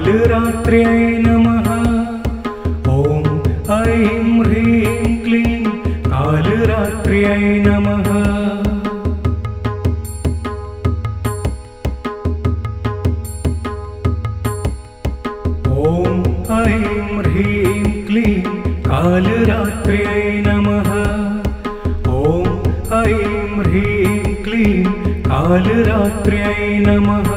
कालरात्र्यै नमः। ॐ ऐं ह्रीं क्लीं कालरात्र्यै नमः। ॐ ऐं ह्रीं क्लीं कालरात्र्यै नमः। ॐ ऐं ह्रीं क्लीं कालरात्र्यै नमः।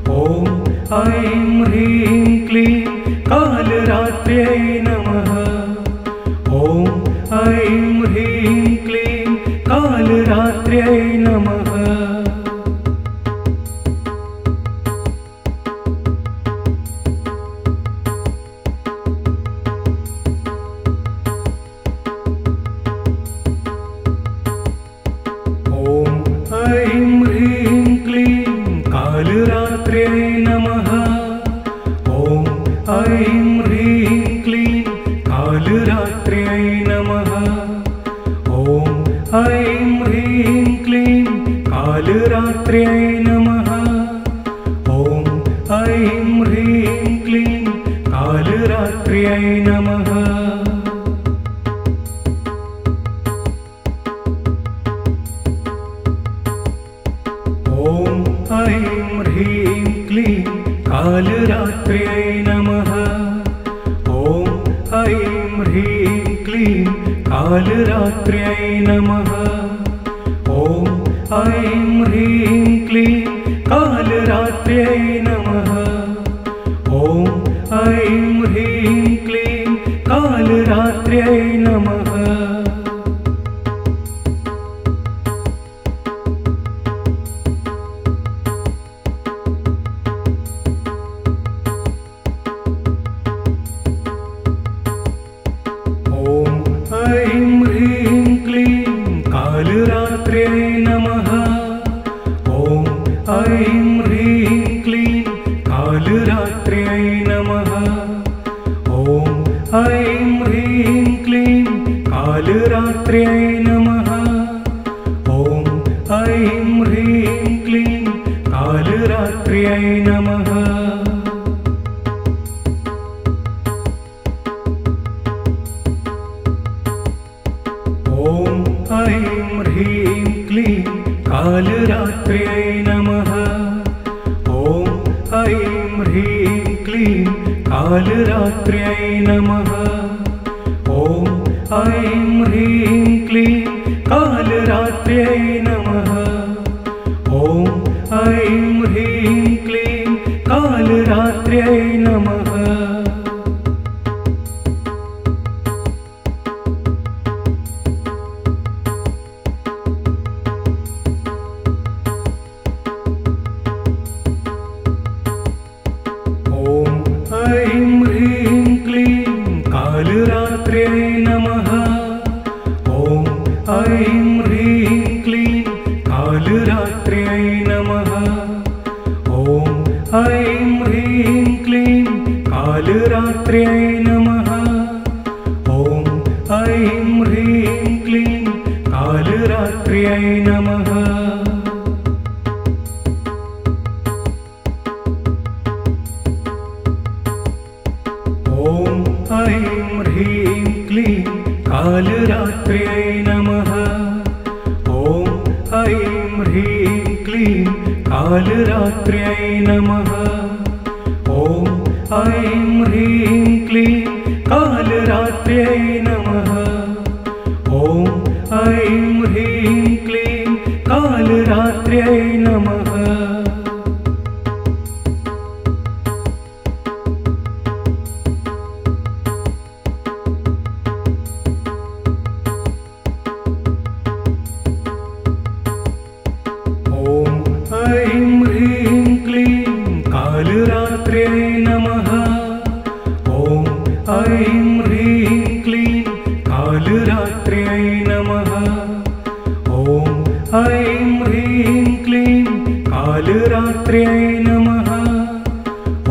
ॐ ऐं ह्रीं क्लीं कालरात्र्यै नमः। ॐ ऐं ह्रीं क्लीं कालरात्र्यै नमः। कालरात्र्यै नमः। ॐ ऐं ह्रीं क्लीं कालरात्र्यै नमः। ॐ ऐं ह्रीं क्लीं कालरात्र्यै नमः। ॐ ऐं ह्रीं क्लीं कालरात्र्यै नमः। ॐ ऐं ह्रीं क्लीं कालरात्र्यै नमः। ॐ ऐं ह्रीं क्लीं कालरात्र्यै नमः। ॐ ऐं ह्रीं क्लीं कालरात्र्यै नमः। ॐ ऐं ह्रीं क्लीं कालरात्र्यै नमः। कालरात्र्यै नमः। ॐ ऐं ह्रीं क्लीं कालरात्र्यै नमः। ॐ ऐं ह्रीं क्लीं कालरात्र्यै नमः। ॐ ऐं ह्रीं क्लीं कालरात्र्यै नमः। ॐ ऐं ह्रीं क्लीं कालरात्र्यै नमः। ॐ ऐं ह्रीं क्लीं कालरात्र्यै नमः। ॐ ऐं ह्रीं क्लीं कालरात्र्यै नमः। ॐ ऐं ह्रीं क्लीं कालरात्र्यै नमः। कालरात्र्यै नमः। ॐ ऐं ह्रीं क्लीं कालरात्र्यै नमः। ॐ ऐं ह्रीं क्लीं कालरात्र्यै नमः। ॐ ऐं ह्रीं क्लीं कालरात्र्यै नमः। ॐ ऐं ह्रीं क्लीं कालरात्र्यै नमः। ॐ ऐं ह्रीं क्लीं कालरात्र्यै नमः। ॐ ऐं ह्रीं क्लीं कालरात्र्यै नमः। ॐ ऐं ह्रीं क्लीं कालरात्र्यै नमः। कालरात्र्यै नमः। ॐ ऐं ह्रीं क्लीं कालरात्र्यै नमः। ॐ ऐं ह्रीं क्लीं कालरात्र्यै नमः।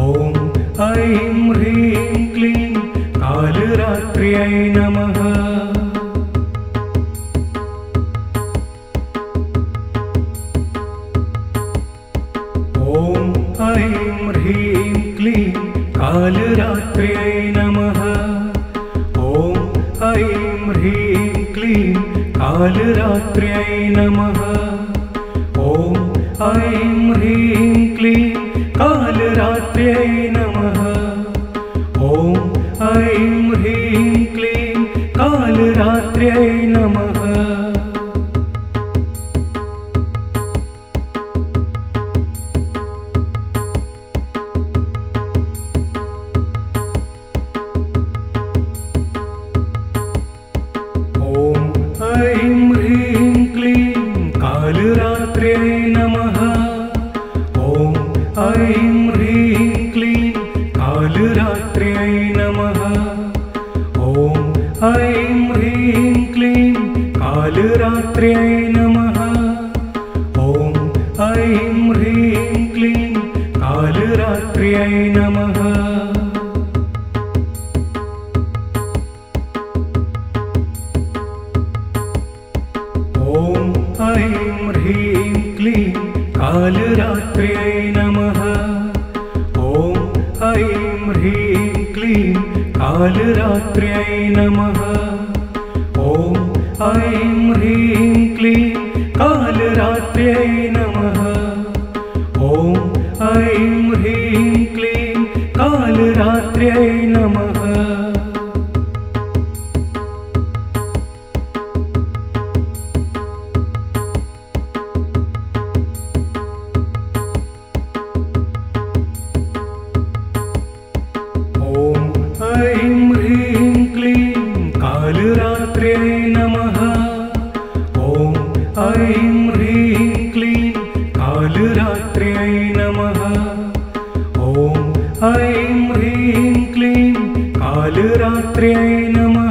ॐ ऐं ह्रीं क्लीं कालरात्र्यै नमः। ॐ ऐं ह्रीं क्लीं कालरात्र्यै नमः। ॐ ऐं ह्रीं क्लीं कालरात्र्यै नमः। ॐ ऐं ह्रीं क्लीं कालरात्र्यै नमः। ॐ ऐं ह्रीं क्लीं कालरात्र्यै नमः। कालरात्र्यै नमः। ॐ ऐं ह्रीं क्लीं कालरात्र्यै नमः। ॐ ऐं ह्रीं क्लीं कालरात्र्यै नमः। ॐ ऐं ह्रीं क्लीं कालरात्र्यै नमः। ॐ ऐं ह्रीं क्लीं कालरात्र्यै नमः। ॐ ऐं ह्रीं क्लीं कालरात्र्यै नमः। ॐ ऐं ह्रीं क्लीं कालरात्र्यै नमः। ॐ ऐं ह्रीं क्लीं कालरात्र्यै नमः। कालरात्र्यै नमः। ॐ ऐं ह्रीं क्लीं कालरात्र्यै नमः। ॐ ऐं ह्रीं क्लीं कालरात्र्यै नमः।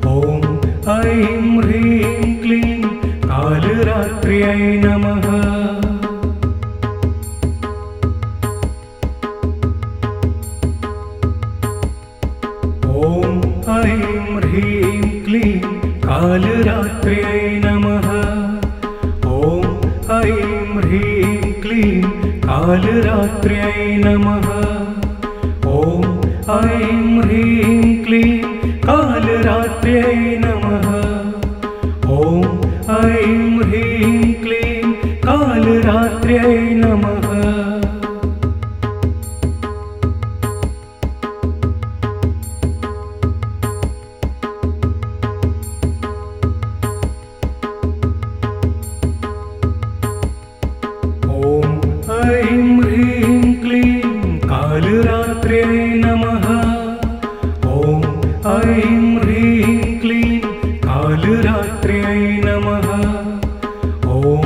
ॐ ऐं ह्रीं क्लीं कालरात्र्यै नमः। ॐ ऐं ह्रीं क्लीं कालरात्र्यै नमः। ॐ ऐं ह्रीं क्लीं कालरात्र्यै नमः। ॐ ऐं ह्रीं क्लीं कालरात्र्यै नमः। ॐ ऐं ह्रीं क्लीं कालरात्र्यै नमः। कालरात्र्यै नमः। ॐ ऐं ह्रीं क्लीं कालरात्र्यै नमः। ॐ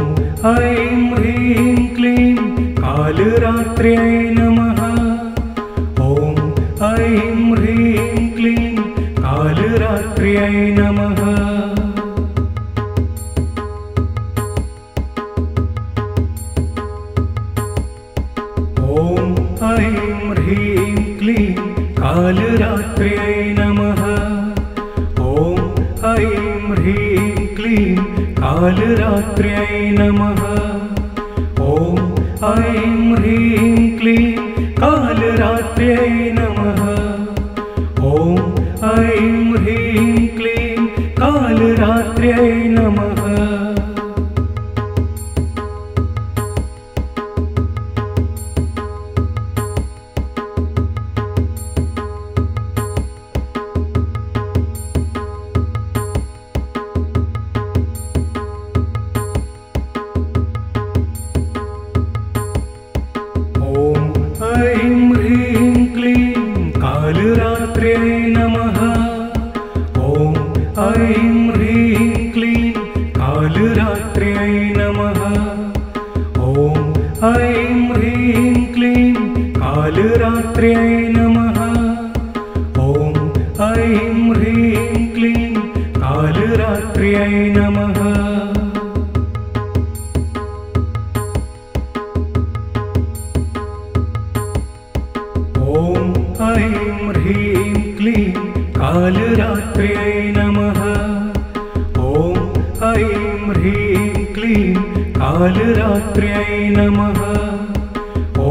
ऐं ह्रीं क्लीं कालरात्र्यै नमः। ॐ ऐं ह्रीं क्लीं कालरात्र्यै नमः। ॐ ऐं ह्रीं क्लीं कालरात्र्यै नमः। ॐ ऐं ह्रीं क्लीं कालरात्र्यै नमः। ॐ ऐं ह्रीं क्लीं कालरात्र्यै नमः। ॐ ऐं ह्रीं क्लीं कालरात्र्यै नमः। कालरात्र्यै नमः। ॐ ऐं ह्रीं क्लीं कालरात्र्यै नमः। ॐ ऐं ह्रीं क्लीं कालरात्र्यै नमः। ॐ ऐं ह्रीं क्लीं कालरात्र्यै नमः। ॐ ऐं ह्रीं क्लीं कालरात्र्यै नमः। ॐ ऐं ह्रीं क्लीं कालरात्र्यै नमः। ॐ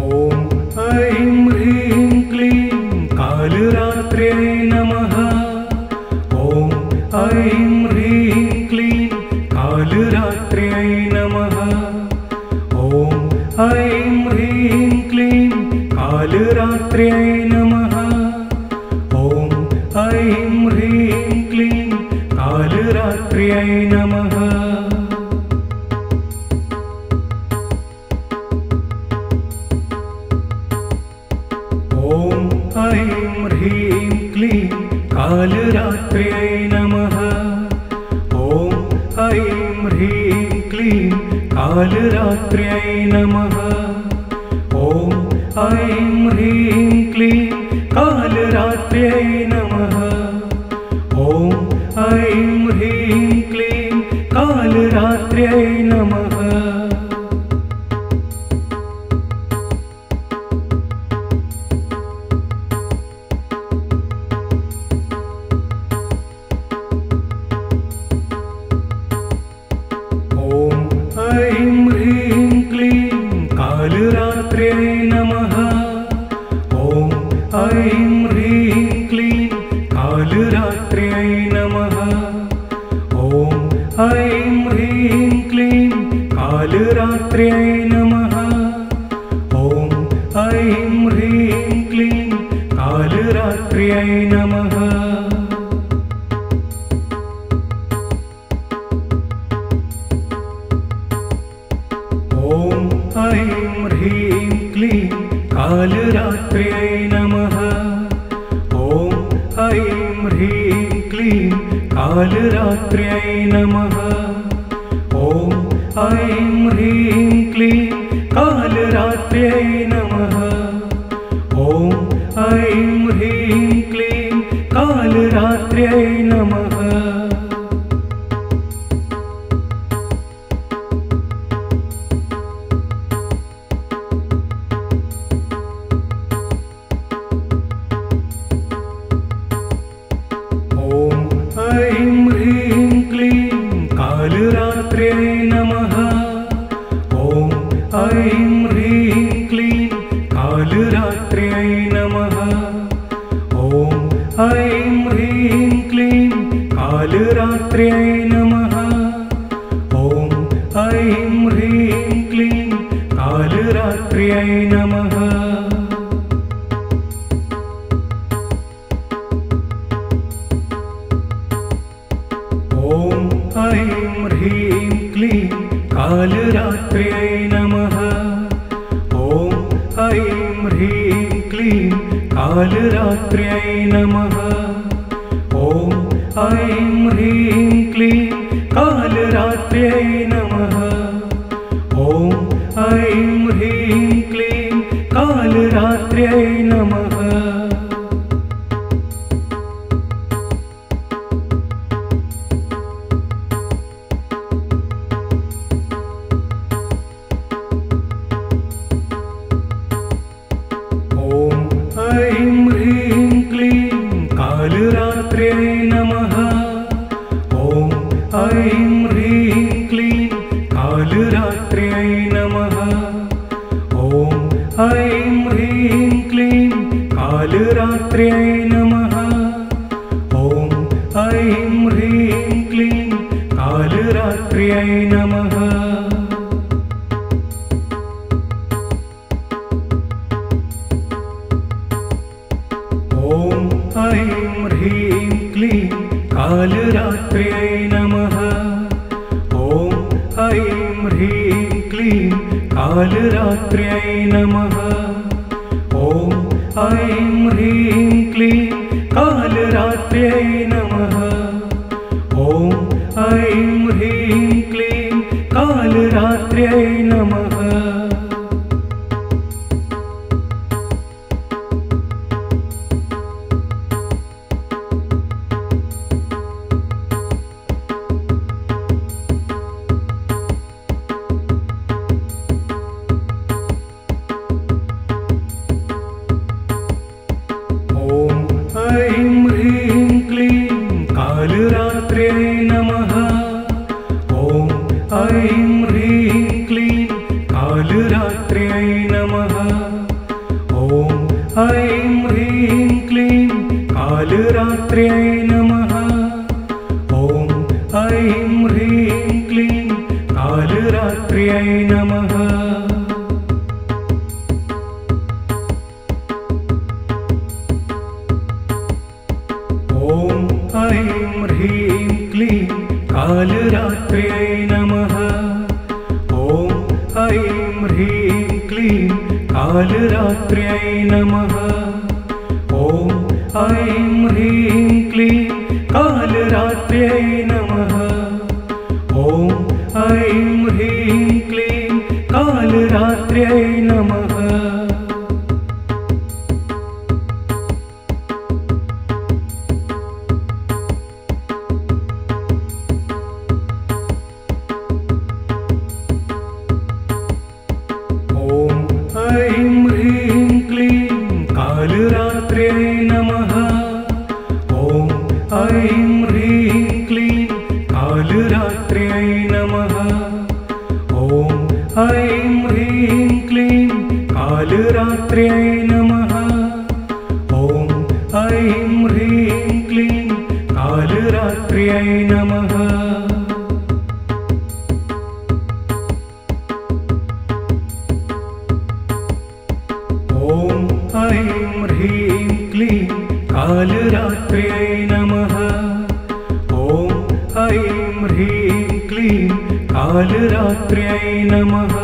ॐ ऐं ह्रीं क्लीं कालरात्र्यै नमः। ॐ ऐं ह्रीं क्लीं कालरात्र्यै नमः। ॐ ऐं ह्रीं क्लीं कालरात्र्यै नमः। ॐ ऐं ह्रीं क्लीं कालरात्र्यै नमः। ॐ ऐं ह्रीं क्लीं कालरात्र्यै नमः। ॐ ऐं ह्रीं क्लीं कालरात्र्यै नमः। ॐ ऐं ह्रीं क्लीं कालरात्र्यै नमः। ॐ ऐं ह्रीं क्लीं कालरात्र्यै नमः। ॐ ह्रीं क्लीं कालरात्र्यै नमः। ॐ ऐं ह्रीं क्लीं कालरात्र्यै नमः। ॐ ऐं ह्रीं क्लीं कालरात्र्यै नमः। कालरात्र्यै नमः। ॐ ऐं ह्रीं क्लीं कालरात्र्यै नमः। ॐ ऐं ह्रीं क्लीं कालरात्र्यै नमः। ॐ ऐं ह्रीं क्लीं कालरात्र्यै नमः। ॐ ऐं ह्रीं क्लीं कालरात्र्यै नमः। ॐ ऐं ह्रीं क्लीं कालरात्र्यै नमः। ॐ ऐं ह्रीं क्लीं कालरात्र्यै नमः। ॐ ऐं ह्रीं क्लीं कालरात्र्यै नमः। कालरात्र्यै नमः। ॐ ऐं ह्रीं क्लीं कालरात्र्यै नमः। ॐ ऐं ह्रीं क्लीं कालरात्र्यै नमः। ॐ ऐं ह्रीं क्लीं कालरात्र्यै नमः। ॐ ऐं ह्रीं क्लीं कालरात्र्यै नमः। ॐ ऐं ह्रीं क्लीं कालरात्र्यै नमः। ॐ ऐं ह्रीं क्लीं कालरात्र्यै नमः। ॐ ऐं ह्रीं क्लीं कालरात्र्यै नमः। कालरात्र्यै नमः। ॐ ऐं ह्रीं क्लीं कालरात्र्यै नमः। ॐ ऐं ह्रीं क्लीं कालरात्र्यै नमः। ॐ ऐं ह्रीं क्लीं कालरात्र्यै नमः। ॐ ऐं ह्रीं क्लीं कालरात्र्यै नमः। ॐ ऐं ह्रीं क्लीं कालरात्र्यै नमः। ॐ ऐं ह्रीं क्लीं कालरात्र्यै नमः। ॐ ऐं ह्रीं क्लीं कालरात्र्यै नमः। कालरात्र्यै नमः। ॐ ऐं ह्रीं क्लीं कालरात्र्यै नमः। ॐ ऐं ह्रीं क्लीं कालरात्र्यै नमः। ॐ ऐं ह्रीं क्लीं कालरात्र्यै नमः। ॐ ऐं ह्रीं क्लीं कालरात्र्यै नमः। ॐ ऐं ह्रीं क्लीं कालरात्र्यै नमः।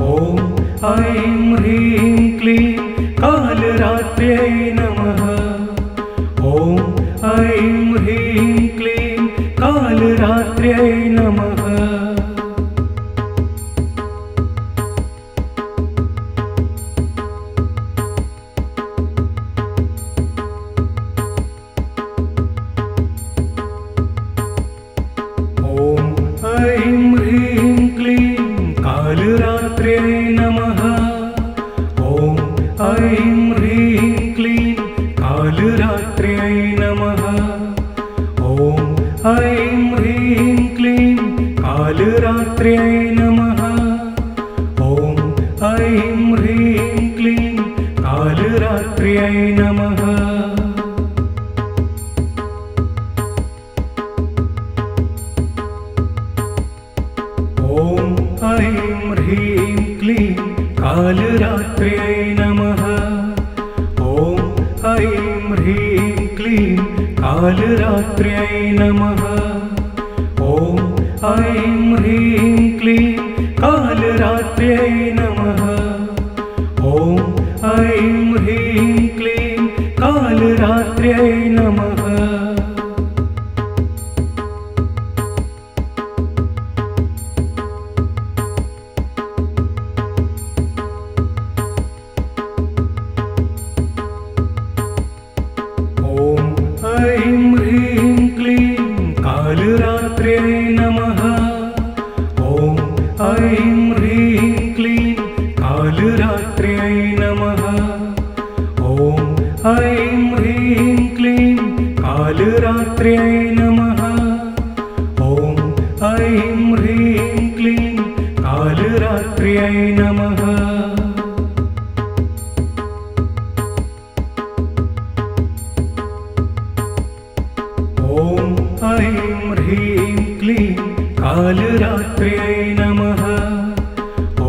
ॐ ऐं ह्रीं क्लीं कालरात्र्यै नमः। ॐ कालरात्र्यै नमः। ॐ ऐं ह्रीं क्लीं कालरात्र्यै नमः। ॐ ऐं ह्रीं क्लीं कालरात्र्यै नमः। ॐ ऐं ह्रीं क्लीं कालरात्र्यै नमः। ॐ ऐं ह्रीं क्लीं कालरात्र्यै नमः। ॐ ऐं ह्रीं क्लीं कालरात्र्यै नमः। कालरात्र्यै नमः। ॐ ऐं ह्रीं क्लीं कालरात्र्यै नमः। ॐ ऐं ह्रीं क्लीं कालरात्र्यै नमः। ॐ ऐं ह्रीं क्लीं कालरात्र्यै नमः। ॐ ऐं ह्रीं क्लीं कालरात्र्यै नमः।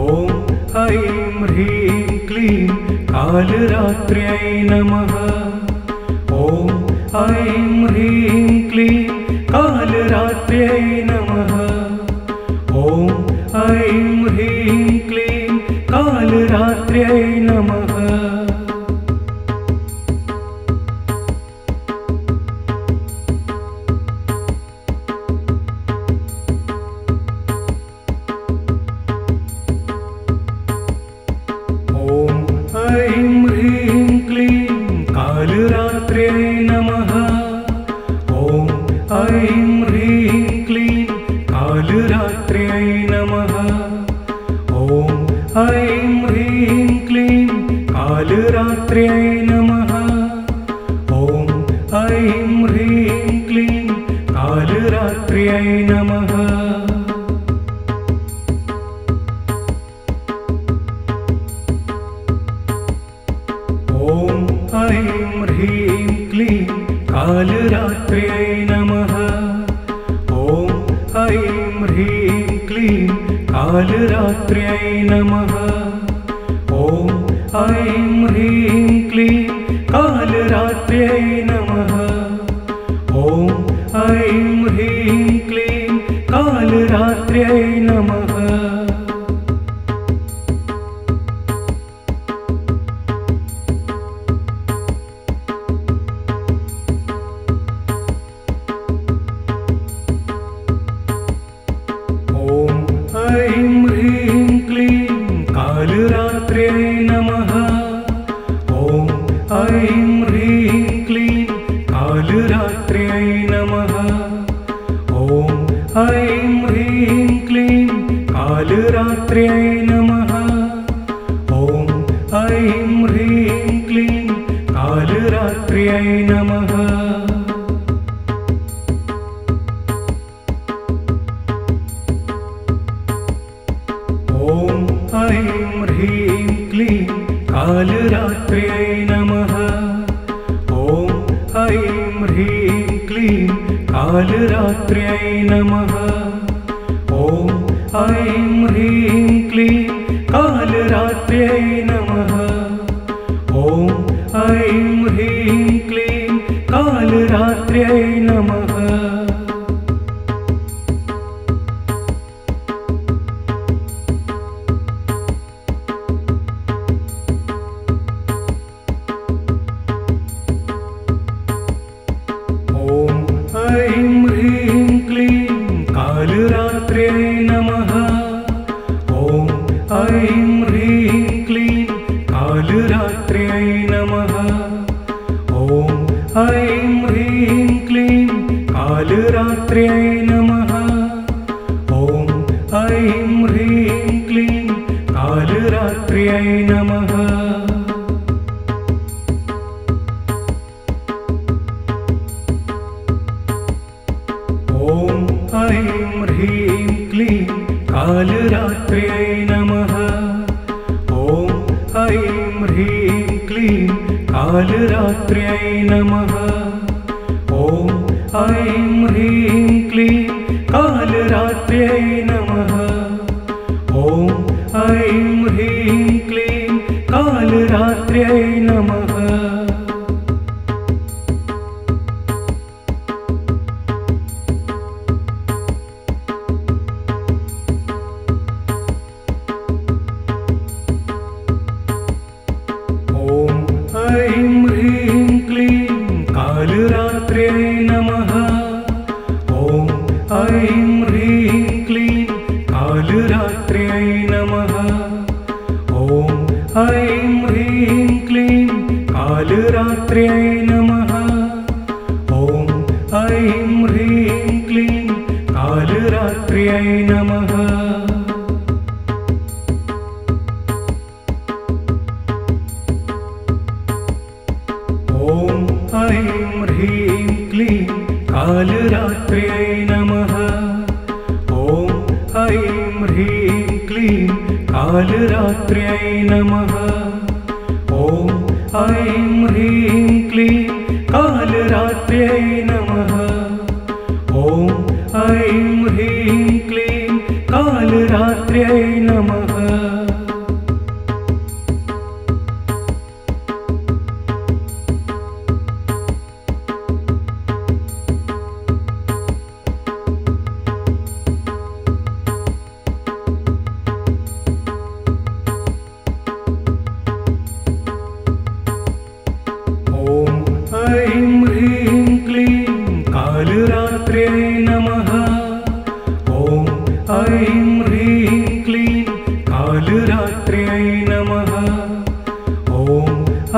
ॐ ऐं ह्रीं क्लीं कालरात्र्यै नमः। ॐ ऐं ह्रीं क्लीं कालरात्र्यै नमः। ॐ ऐं ह्रीं क्लीं कालरात्र्यै नमः। ऐं ह्रीं क्लीं कालरात्र्यै नमः। ॐ ऐं ह्रीं क्लीं कालरात्र्यै नमः। ॐ ऐं ह्रीं क्लीं कालरात्र्यै नमः। ॐ ऐं ह्रीं क्लीं कालरात्र्यै नमः। ॐ ऐं ह्रीं क्लीं कालरात्र्यै नमः। ॐ ऐं ह्रीं क्लीं कालरात्र्यै नमः। ॐ ऐं ह्रीं क्लीं कालरात्र्यै नमः। ॐ ऐं ह्रीं क्लीं कालरात्र्यै नमः। ऐं ह्रीं क्लीं कालरात्र्यै नमः। ॐ ऐं ह्रीं क्लीं कालरात्र्यै नमः। ॐ ऐं ह्रीं क्लीं कालरात्र्यै नमः। ॐ ऐं ह्रीं क्लीं कालरात्र्यै नमः। ॐ ऐं ह्रीं क्लीं कालरात्र्यै नमः। ॐ ऐं ह्रीं क्लीं कालरात्र्यै नमः। ॐ ऐं ह्रीं क्लीं कालरात्र्यै नमः। ॐ ऐं ह्रीं क्लीं कालरात्र्यै नमः। ऐं ह्रीं क्लीं कालरात्र्यै नमः। ॐ ऐं ह्रीं क्लीं कालरात्र्यै नमः। ॐ ऐं ह्रीं क्लीं कालरात्र्यै नमः। ॐ ऐं ह्रीं क्लीं कालरात्र्यै नमः। ॐ ऐं ह्रीं क्लीं कालरात्र्यै नमः। ॐ ऐं ह्रीं क्लीं कालरात्र्यै नमः। ॐ ऐं ह्रीं क्लीं कालरात्र्यै नमः। ॐ ऐं ह्रीं क्लीं कालरात्र्यै नमः। ऐं ह्रीं क्लीं कालरात्र्यै नमः। ॐ ऐं ह्रीं क्लीं कालरात्र्यै नमः। ॐ ऐं ह्रीं क्लीं कालरात्र्यै नमः। ॐ ऐं ह्रीं क्लीं कालरात्र्यै नमः। ॐ ऐं ह्रीं क्लीं कालरात्र्यै नमः। ॐ ऐं ह्रीं क्लीं कालरात्र्यै नमः। ॐ ऐं ह्रीं क्लीं कालरात्र्यै नमः। ऐं ह्रीं क्लीं कालरात्र्यै नमः। ॐ ऐं ह्रीं क्लीं कालरात्र्यै नमः। ॐ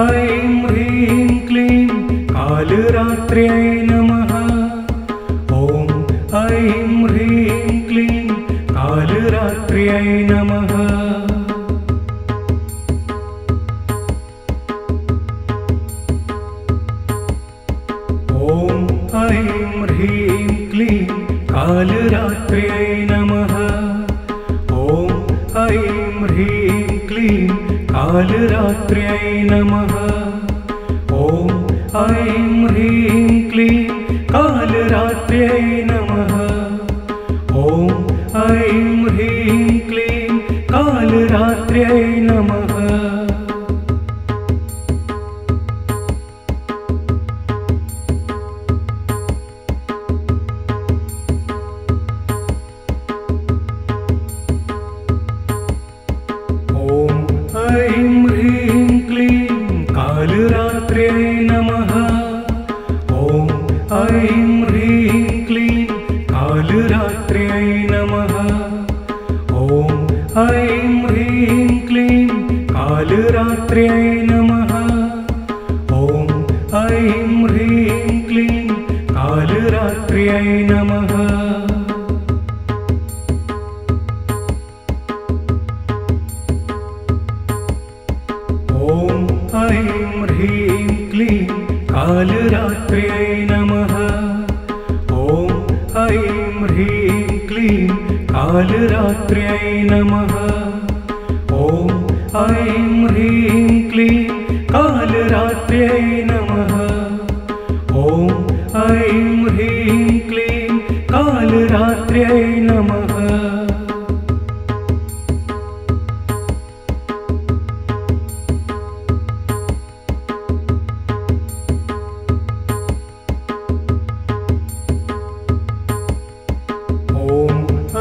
ऐं ह्रीं क्लीं कालरात्र्यै नमः। ॐ ऐं ह्रीं क्लीं कालरात्र्यै नमः। ॐ ऐं ह्रीं क्लीं कालरात्र्यै नमः। ॐ ऐं ह्रीं क्लीं कालरात्र्यै नमः। ॐ ऐं ह्रीं क्लीं कालरात्र्यै नमः। ॐ ऐं ह्रीं क्लीं कालरात्र्यै नमः। ऐं ह्रीं क्लीं कालरात्र्यै नमः। ॐ ऐं ह्रीं क्लीं कालरात्र्यै नमः। ॐ ऐं ह्रीं क्लीं कालरात्र्यै नमः। ॐ ऐं ह्रीं क्लीं कालरात्र्यै नमः। ॐ ऐं ह्रीं क्लीं कालरात्र्यै नमः। ॐ ऐं ह्रीं क्लीं कालरात्र्यै नमः। ॐ ऐं ह्रीं क्लीं कालरात्र्यै नमः। ॐ ऐं ह्रीं क्लीं कालरात्र्यै नमः।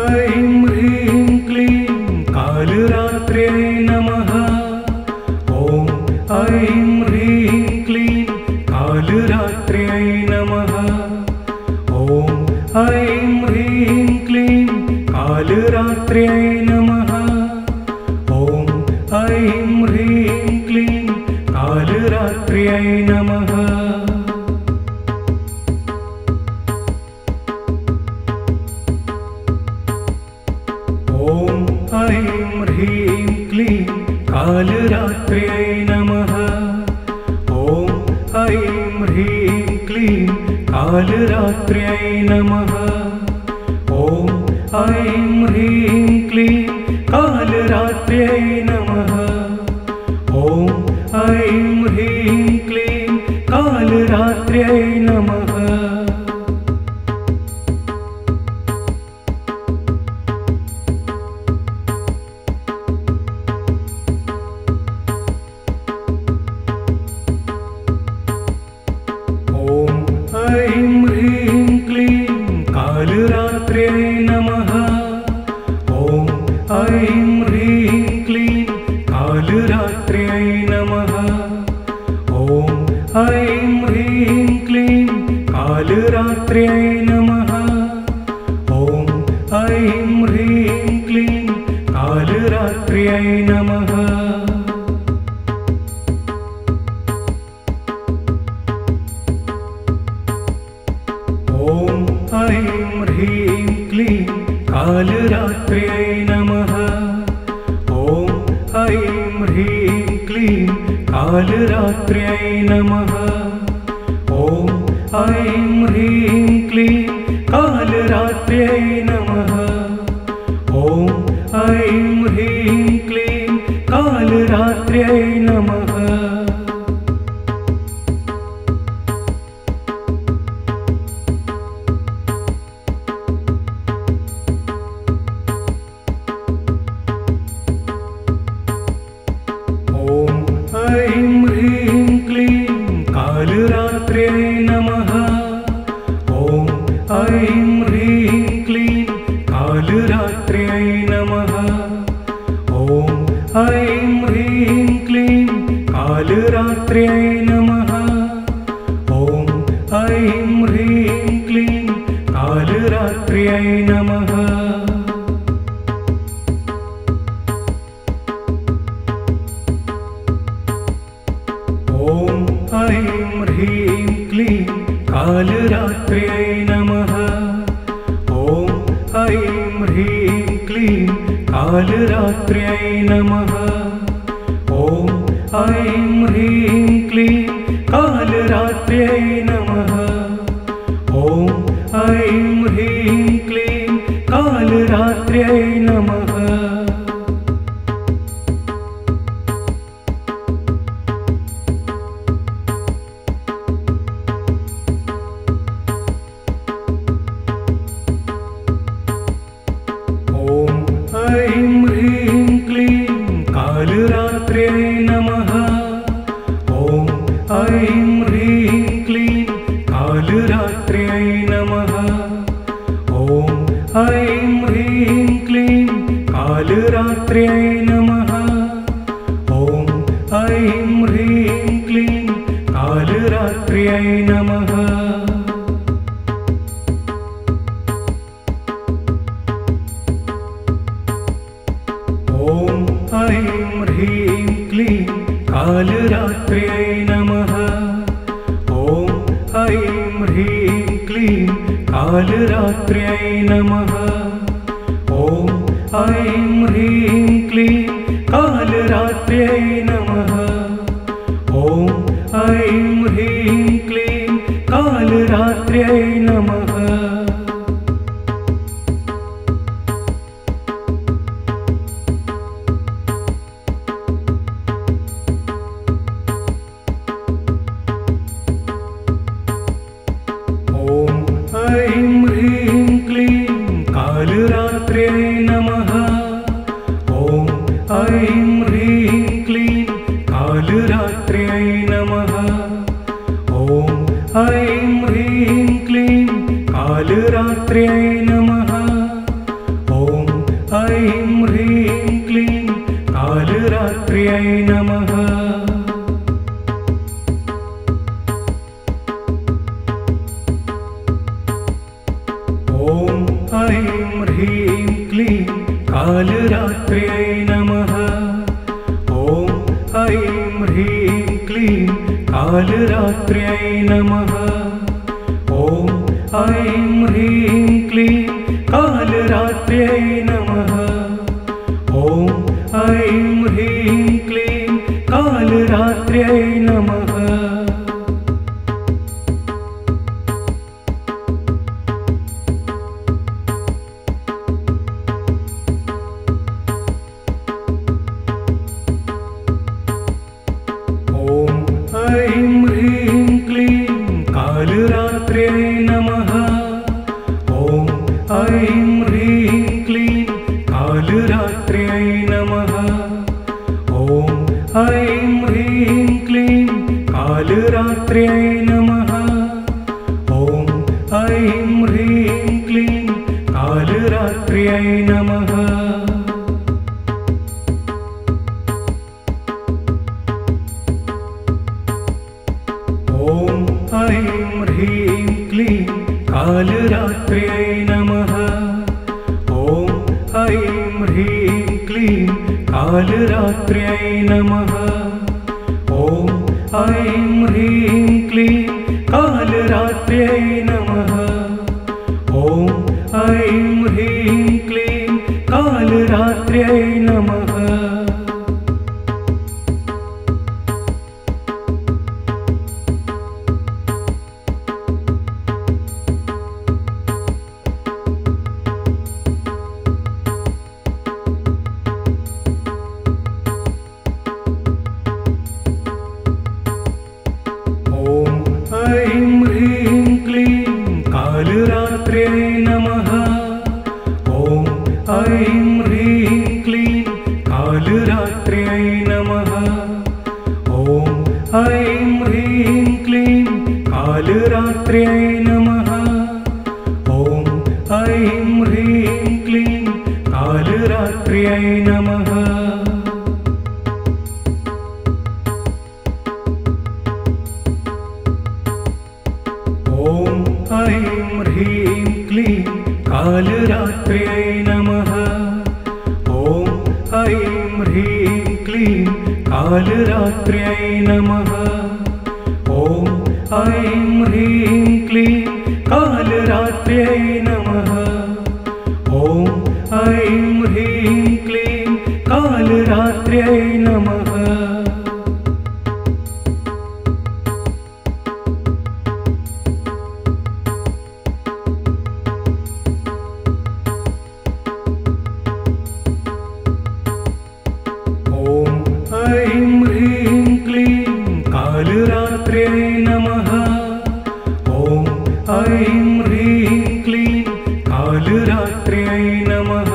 ऐं ह्रीं क्लीं कालरात्र्यै नमः। ॐ ऐं ह्रीं क्लीं कालरात्र्यै नमः। ॐ ऐं ह्रीं क्लीं कालरात्र्यै नमः। ॐ ऐं ह्रीं क्लीं कालरात्र्यै नमः। ॐ ऐं ह्रीं क्लीं कालरात्र्यै नमः। ॐ ऐं ह्रीं क्लीं कालरात्र्यै नमः। ॐ ऐं ह्रीं क्लीं कालरात्र्यै नमः। ॐ ऐं ह्रीं क्लीं कालरात्र्यै नमः। ऐं ह्रीं क्लीं कालरात्र्यै नमः। ॐ ऐं ह्रीं क्लीं कालरात्र्यै नमः। ॐ ऐं ह्रीं क्लीं कालरात्र्यै नमः। ॐ ऐं ह्रीं क्लीं कालरात्र्यै नमः। ॐ ऐं ह्रीं क्लीं कालरात्र्यै नमः। ॐ ऐं ह्रीं क्लीं कालरात्र्यै नमः। ऐं ह्रीं क्लीं कालरात्र्यै नमः। ॐ ऐं ह्रीं क्लीं कालरात्र्यै नमः। ॐ ऐं ह्रीं क्लीं कालरात्र्यै नमः। ॐ ऐं ह्रीं क्लीं कालरात्र्यै नमः। ॐ ऐं ह्रीं क्लीं कालरात्र्यै नमः। ॐ ऐं ह्रीं क्लीं कालरात्र्यै नमः। ऐं ह्रीं क्लीं कालरात्र्यै नमः। ॐ ऐं ह्रीं क्लीं कालरात्र्यै नमः। ॐ ऐं ह्रीं क्लीं कालरात्र्यै नमः। ॐ ऐं ह्रीं क्लीं कालरात्र्यै नमः। ॐ ऐं ह्रीं क्लीं कालरात्र्यै नमः। ॐ ऐं ह्रीं क्लीं कालरात्र्यै नमः। ऐं ह्रीं क्लीं कालरात्र्यै नमः। ॐ ऐं ह्रीं क्लीं कालरात्र्यै नमः। ॐ ऐं ह्रीं क्लीं कालरात्र्यै नमः। ॐ ऐं ह्रीं क्लीं कालरात्र्यै नमः। ॐ ऐं ह्रीं क्लीं कालरात्र्यै नमः। ॐ ऐं ह्रीं क्लीं कालरात्र्यै नमः। ॐ नमः। ॐ ऐं ह्रीं क्लीं कालरात्र्यै नमः। ॐ ऐं ह्रीं क्लीं कालरात्र्यै नमः। ॐ ऐं ह्रीं क्लीं कालरात्र्यै नमः। ॐ ऐं ह्रीं क्लीं कालरात्र्यै नमः। ॐ ऐं ह्रीं क्लीं कालरात्र्यै नमः। ॐ ऐं ह्रीं क्लीं कालरात्र्यै नमः। ॐ ऐं ह्रीं क्लीं कालरात्र्यै नमः। ऐं ह्रीं क्लीं कालरात्र्यै नमः। ॐ ऐं ह्रीं क्लीं कालरात्र्यै नमः। ॐ ऐं ह्रीं क्लीं कालरात्र्यै नमः। ॐ ऐं ह्रीं क्लीं कालरात्र्यै नमः। ॐ ऐं ह्रीं क्लीं कालरात्र्यै नमः। ॐ ऐं ह्रीं क्लीं कालरात्र्यै नमः। ॐ ऐं ह्रीं क्लीं कालरात्र्यै नमः। ऐं ह्रीं क्लीं कालरात्र्यै नमः। ॐ ऐं ह्रीं क्लीं कालरात्र्यै नमः।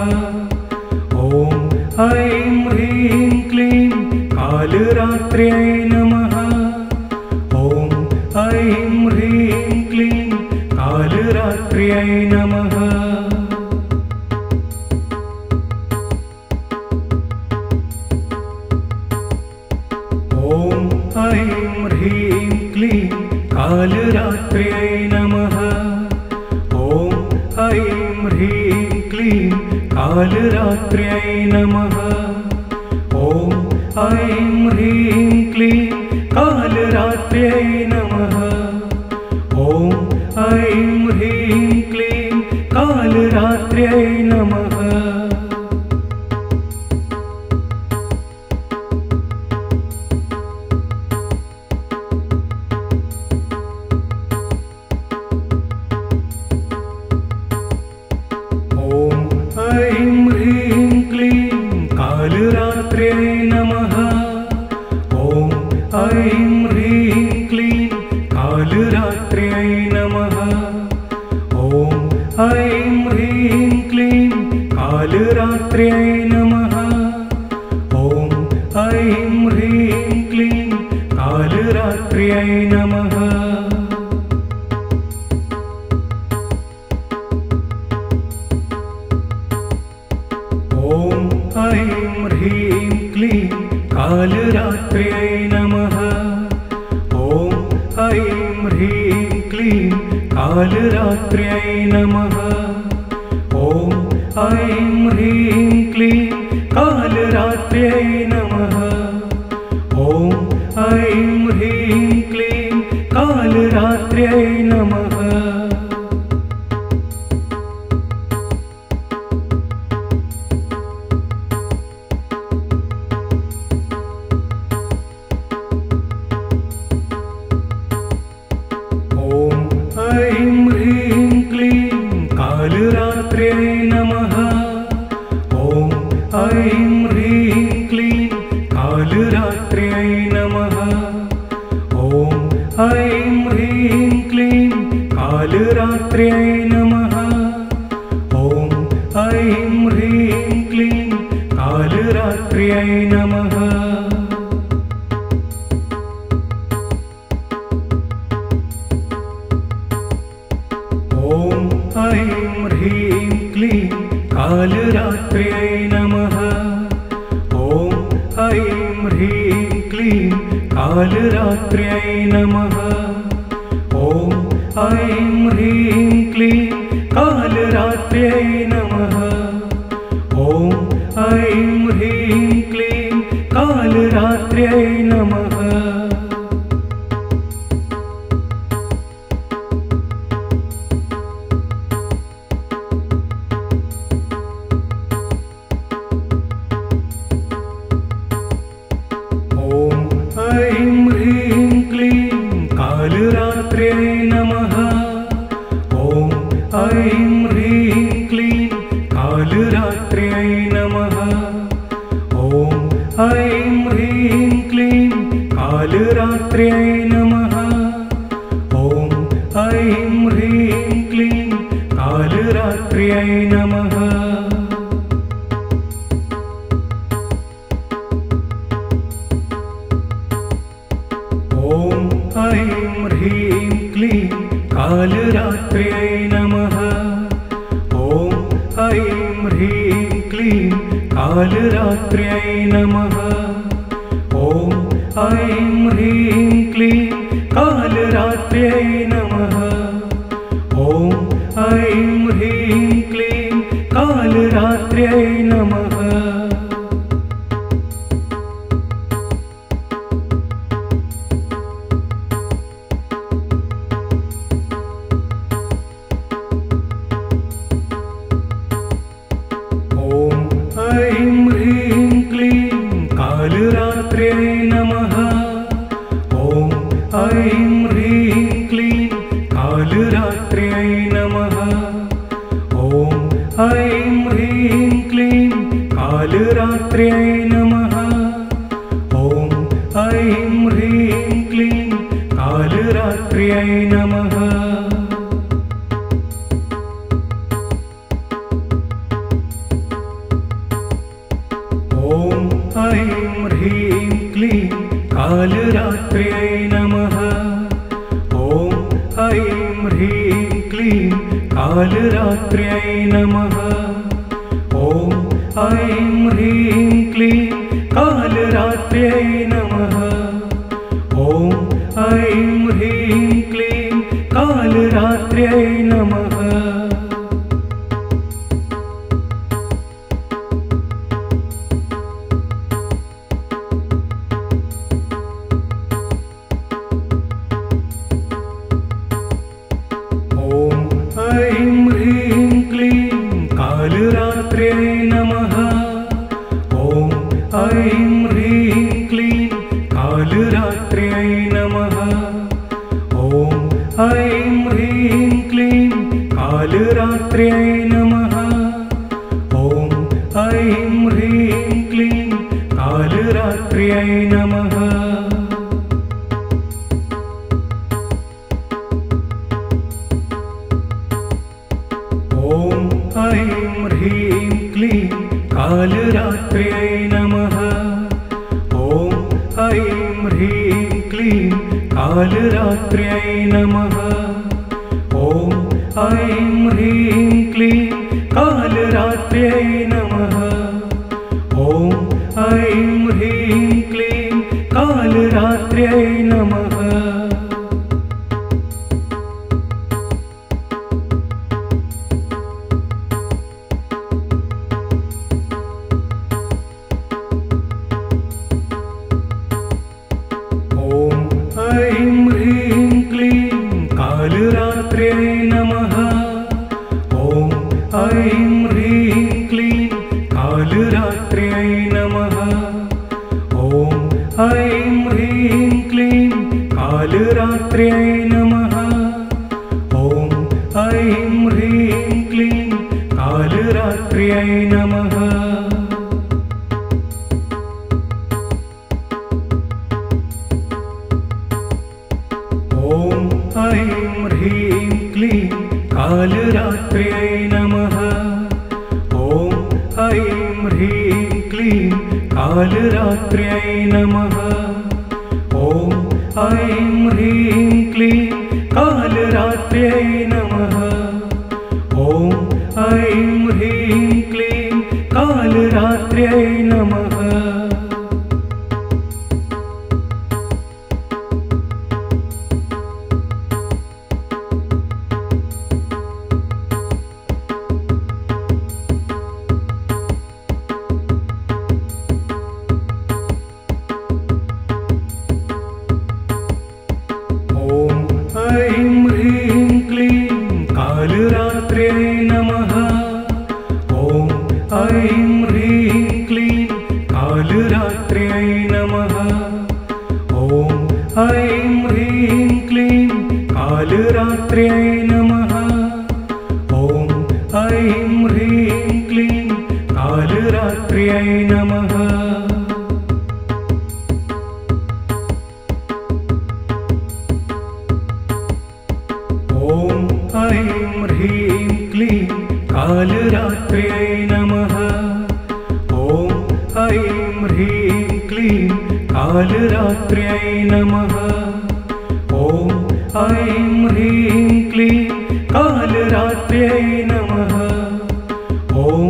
ॐ ऐं ह्रीं क्लीं कालरात्र्यै नमः। ॐ ऐं ह्रीं क्लीं कालरात्र्यै नमः। ॐ ऐं ह्रीं क्लीं कालरात्र्यै नमः। ॐ ऐं ह्रीं क्लीं कालरात्र्यै नमः। ॐ ऐं ह्रीं क्लीं कालरात्र्यै नमः। ॐ ऐं ह्रीं क्लीं कालरात्र्यै नमः। ऐं ह्रीं क्लीं कालरात्र्यै नमः। ॐ ऐं ह्रीं क्लीं कालरात्र्यै नमः। ॐ ऐं ह्रीं क्लीं कालरात्र्यै नमः। ॐ ऐं ह्रीं क्लीं कालरात्र्यै नमः। ॐ ऐं ह्रीं क्लीं कालरात्र्यै नमः। ॐ ऐं ह्रीं क्लीं कालरात्र्यै नमः। ॐ ऐं ह्रीं क्लीं कालरात्र्यै नमः। ॐ ऐं ह्रीं क्लीं कालरात्र्यै नमः। ऐं ह्रीं क्लीं कालरात्र्यै नमः। ॐ ऐं ह्रीं क्लीं कालरात्र्यै नमः। ॐ ऐं ह्रीं क्लीं कालरात्र्यै नमः। ॐ ऐं ह्रीं क्लीं कालरात्र्यै नमः। ॐ ऐं ह्रीं क्लीं कालरात्र्यै नमः। ॐ ऐं ह्रीं क्लीं कालरात्र्यै नमः। ॐ ऐं ह्रीं क्लीं कालरात्र्यै नमः। ॐ ऐं ह्रीं क्लीं कालरात्र्यै नमः। ऐं ह्रीं क्लीं कालरात्र्यै नमः। ॐ ऐं ह्रीं क्लीं कालरात्र्यै नमः। ॐ ऐं ह्रीं क्लीं कालरात्र्यै नमः। ॐ ऐं ह्रीं क्लीं कालरात्र्यै नमः। ॐ ऐं ह्रीं क्लीं कालरात्र्यै नमः। ॐ ऐं ह्रीं क्लीं कालरात्र्यै नमः। कालरात्र्यै नमः। ॐ ऐं ह्रीं क्लीं कालरात्र्यै नमः। ॐ ऐं ह्रीं क्लीं कालरात्र्यै नमः। ॐ ऐं ह्रीं क्लीं कालरात्र्यै नमः। ॐ ऐं ह्रीं क्लीं कालरात्र्यै नमः। ॐ ऐं ह्रीं क्लीं कालरात्र्यै नमः। ॐ ऐं ह्रीं क्लीं कालरात्र्यै नमः। ॐ ऐं ह्रीं क्लीं कालरात्र्यै नमः। कालरात्र्यै नमः। ॐ ऐं ह्रीं क्लीं कालरात्र्यै नमः। ॐ ऐं ह्रीं क्लीं कालरात्र्यै नमः। ॐ ऐं ह्रीं क्लीं कालरात्र्यै नमः। ॐ ऐं ह्रीं क्लीं कालरात्र्यै नमः। ॐ ऐं ह्रीं क्लीं कालरात्र्यै नमः। ॐ ऐं ह्रीं क्लीं कालरात्र्यै नमः। ॐ ऐं ह्रीं क्लीं कालरात्र्यै नमः। कालरात्र्यै नमः। ॐ ऐं ह्रीं क्लीं कालरात्र्यै नमः। ॐ ऐं ह्रीं क्लीं कालरात्र्यै नमः। ॐ ऐं ह्रीं क्लीं कालरात्र्यै नमः। ॐ ऐं ह्रीं क्लीं कालरात्र्यै नमः। ॐ ऐं ह्रीं क्लीं कालरात्र्यै नमः। ॐ ऐं ह्रीं क्लीं कालरात्र्यै नमः। ॐ ऐं ह्रीं क्लीं कालरात्र्यै नमः। कालरात्र्यै नमः। ॐ ऐं ह्रीं क्लीं कालरात्र्यै नमः। ॐ ऐं ह्रीं क्लीं कालरात्र्यै नमः। ॐ ऐं ह्रीं क्लीं कालरात्र्यै नमः। ॐ ऐं ह्रीं क्लीं कालरात्र्यै नमः। ॐ ऐं ह्रीं क्लीं कालरात्र्यै नमः। ॐ ऐं ह्रीं क्लीं कालरात्र्यै नमः। ॐ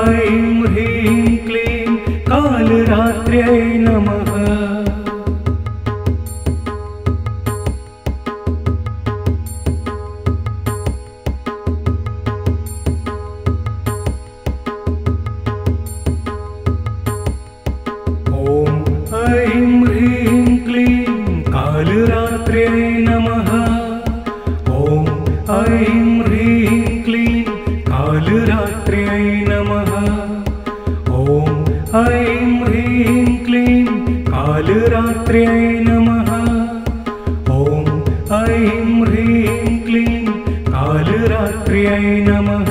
ऐं ह्रीं क्लीं कालरात्र्यै नमः। कालरात्र्यै नमः। ॐ ऐं ह्रीं क्लीं कालरात्र्यै नमः। ॐ ऐं ह्रीं क्लीं कालरात्र्यै नमः। ॐ ऐं ह्रीं क्लीं कालरात्र्यै नमः।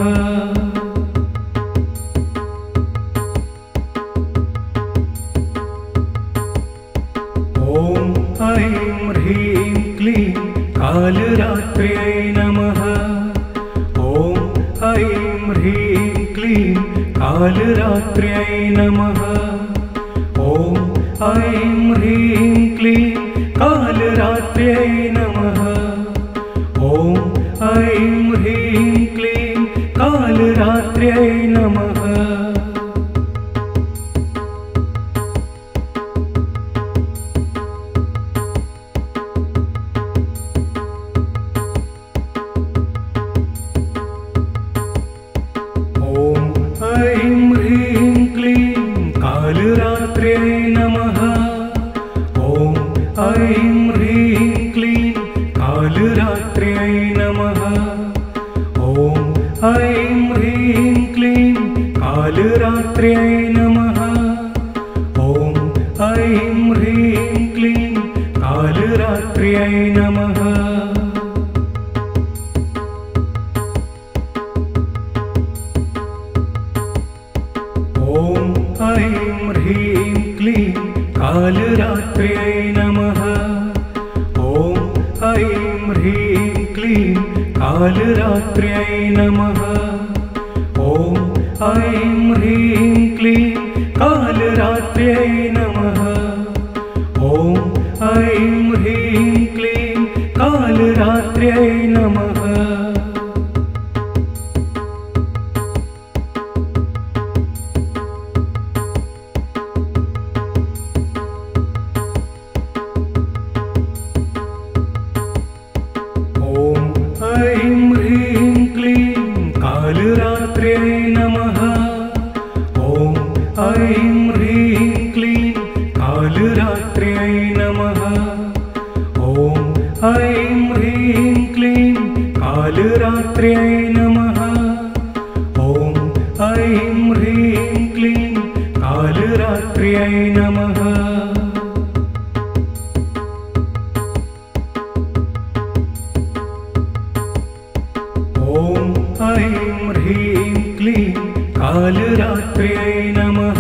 ॐ ऐं ह्रीं क्लीं कालरात्र्यै नमः। ॐ ऐं ह्रीं क्लीं कालरात्र्यै नमः। ॐ ऐं ह्रीं क्लीं कालरात्र्यै नमः। ॐ ऐं ह्रीं क्लीं कालरात्र्यै नमः। कालरात्र्यै नमः। ॐ ऐं ह्रीं क्लीं कालरात्र्यै नमः। ॐ ऐं ह्रीं क्लीं कालरात्र्यै नमः। ॐ ऐं ह्रीं क्लीं कालरात्र्यै नमः। ॐ ऐं ह्रीं क्लीं कालरात्र्यै नमः। ॐ ऐं ह्रीं क्लीं कालरात्र्यै नमः। ॐ ऐं ह्रीं क्लीं कालरात्र्यै नमः। ॐ ऐं ह्रीं क्लीं कालरात्र्यै नमः। कालरात्र्यै नमः। ॐ ऐं ह्रीं क्लीं कालरात्र्यै नमः। ॐ ऐं ह्रीं क्लीं कालरात्र्यै नमः। ॐ ऐं ह्रीं क्लीं कालरात्र्यै नमः। ॐ ऐं ह्रीं क्लीं कालरात्र्यै नमः।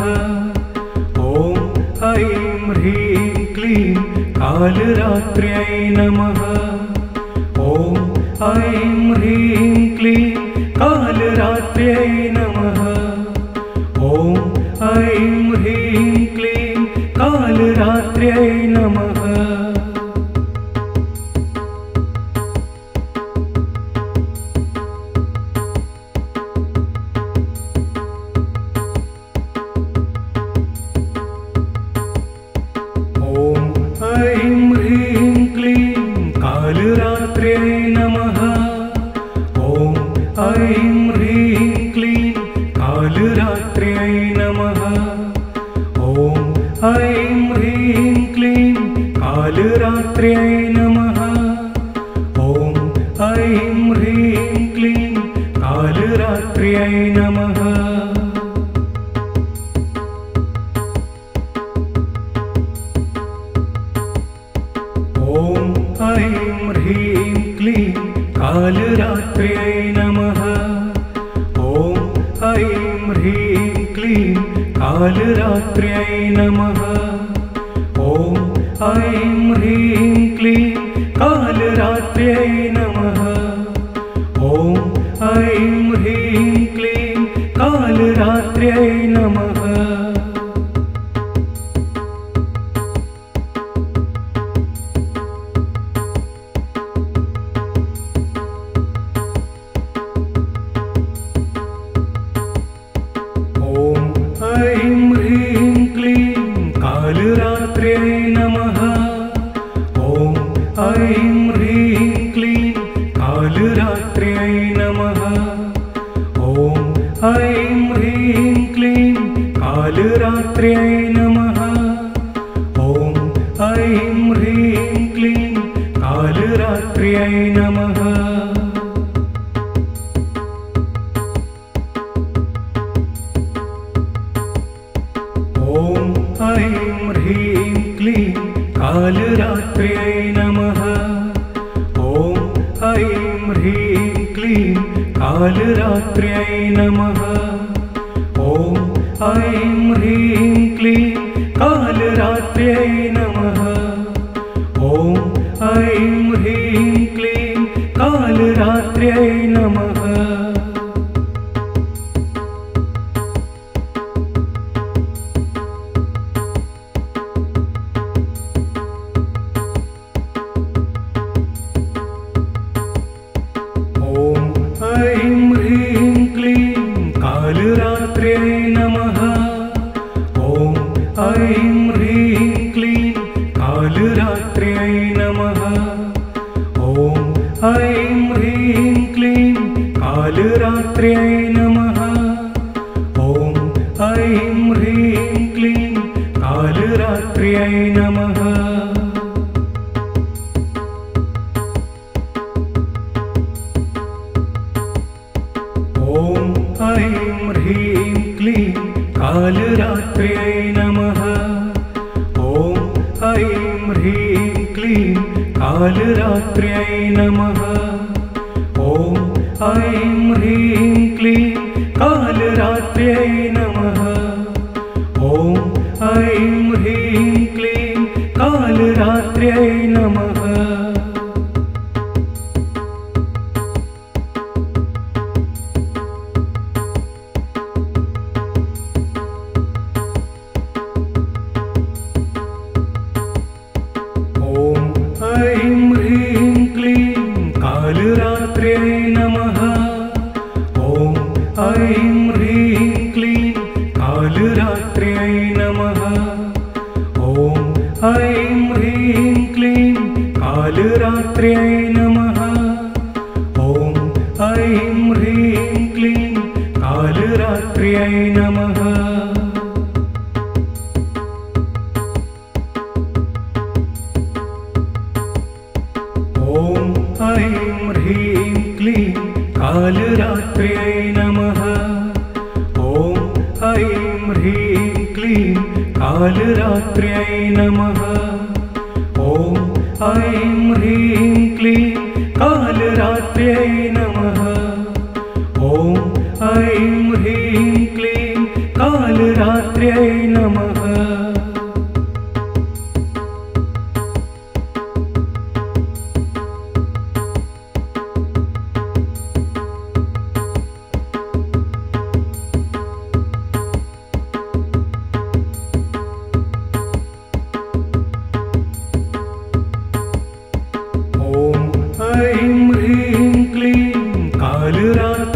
ॐ ऐं ह्रीं क्लीं कालरात्र्यै नमः। ॐ ऐं ह्रीं क्लीं कालरात्र्यै नमः। ॐ ऐं ह्रीं क्लीं कालरात्र्यै नमः।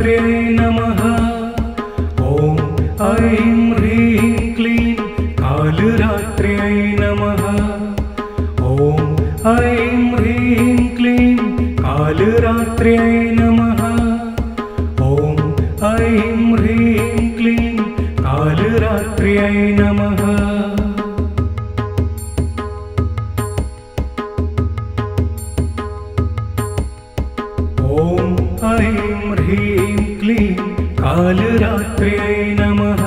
कालरात्र्यै नमः। ॐ ऐं ह्रीं क्लीं कालरात्र्यै नमः। ॐ ऐं ह्रीं क्लीं कालरात्र्यै नमः। ॐ ऐं ह्रीं क्लीं कालरात्र्यै नमः। ॐ ऐं ह्रीं क्लीं कालरात्र्यै नमः।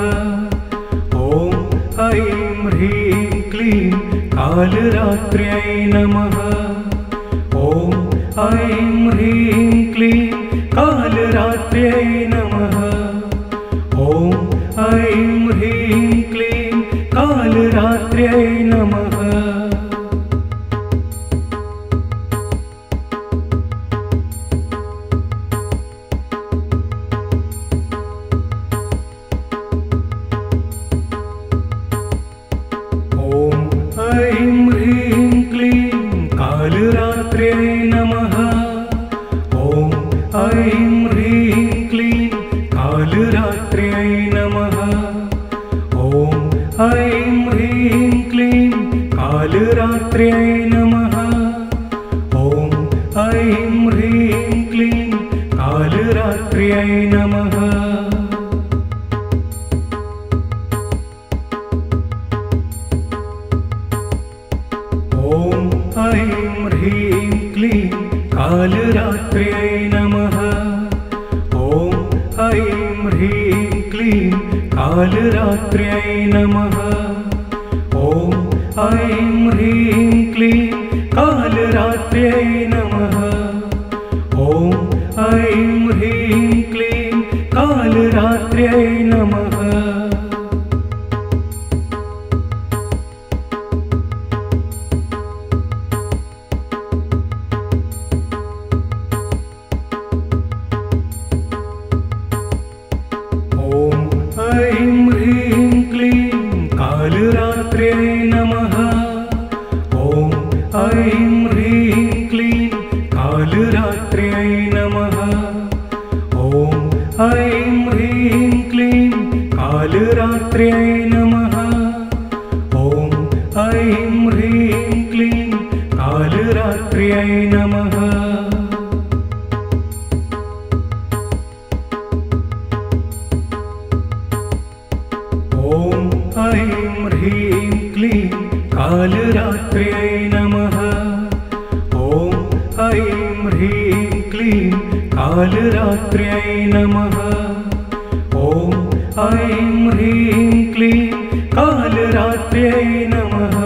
ॐ ऐं ह्रीं क्लीं कालरात्र्यै नमः। ॐ ऐं ह्रीं क्लीं कालरात्र्यै नमः। ॐ ऐं ह्रीं क्लीं कालरात्र्यै नमः। कालरात्र्यै नमः। ॐ ऐं ह्रीं क्लीं कालरात्र्यै नमः। ॐ ऐं ह्रीं क्लीं कालरात्र्यै नमः। ॐ ऐं ह्रीं क्लीं कालरात्र्यै नमः। ॐ ऐं ह्रीं क्लीं कालरात्र्यै नमः। ॐ ऐं ह्रीं क्लीं कालरात्र्यै नमः। ॐ ऐं ह्रीं क्लीं कालरात्र्यै नमः। ॐ ऐं ह्रीं क्लीं कालरात्र्यै नमः। कालरात्र्यै नमः। ॐ ऐं ह्रीं क्लीं कालरात्र्यै नमः। ॐ ऐं ह्रीं क्लीं कालरात्र्यै नमः। ॐ ऐं ह्रीं क्लीं कालरात्र्यै नमः। ॐ ऐं ह्रीं क्लीं कालरात्र्यै नमः। ॐ ऐं ह्रीं क्लीं कालरात्र्यै नमः। ॐ ऐं ह्रीं क्लीं कालरात्र्यै नमः।